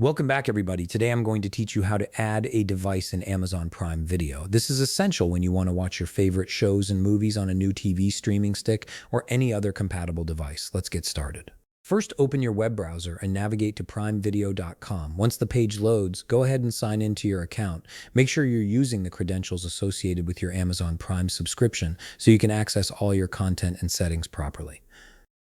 Welcome back, everybody. Today I'm going to teach you how to add a device in Amazon Prime Video. This is essential when you want to watch your favorite shows and movies on a new TV streaming stick or any other compatible device. Let's get started. First, open your web browser and navigate to primevideo.com. Once the page loads, go ahead and sign into your account. Make sure you're using the credentials associated with your Amazon Prime subscription so you can access all your content and settings properly.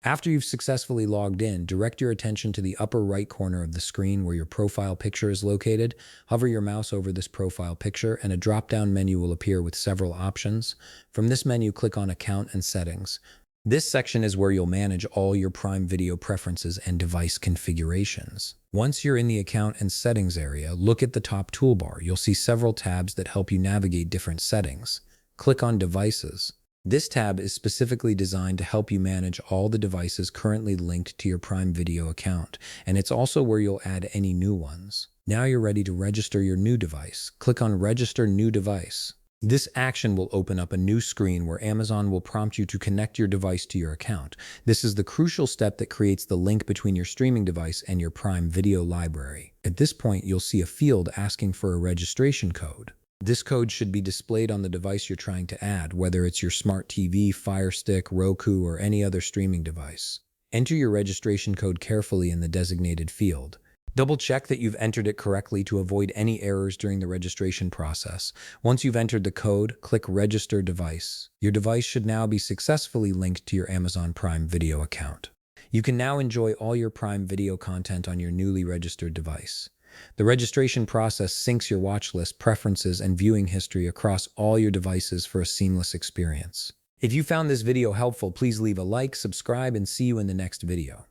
After you've successfully logged in, direct your attention to the upper right corner of the screen where your profile picture is located. Hover your mouse over this profile picture and a drop-down menu will appear with several options. From this menu, click on Account and Settings. This section is where you'll manage all your Prime Video preferences and device configurations. Once you're in the Account and Settings area, look at the top toolbar. You'll see several tabs that help you navigate different settings. Click on Devices. This tab is specifically designed to help you manage all the devices currently linked to your Prime Video account, and it's also where you'll add any new ones. Now you're ready to register your new device. Click on Register New Device. This action will open up a new screen where Amazon will prompt you to connect your device to your account. This is the crucial step that creates the link between your streaming device and your Prime Video library. At this point, you'll see a field asking for a registration code. This code should be displayed on the device you're trying to add, whether it's your smart TV, Fire Stick, Roku, or any other streaming device. Enter your registration code carefully in the designated field. Double check that you've entered it correctly to avoid any errors during the registration process. Once you've entered the code, click Register Device. Your device should now be successfully linked to your Amazon Prime Video account. You can now enjoy all your Prime Video content on your newly registered device. The registration process syncs your watch list, preferences, and viewing history across all your devices for a seamless experience. If you found this video helpful, please leave a like, subscribe, and see you in the next video.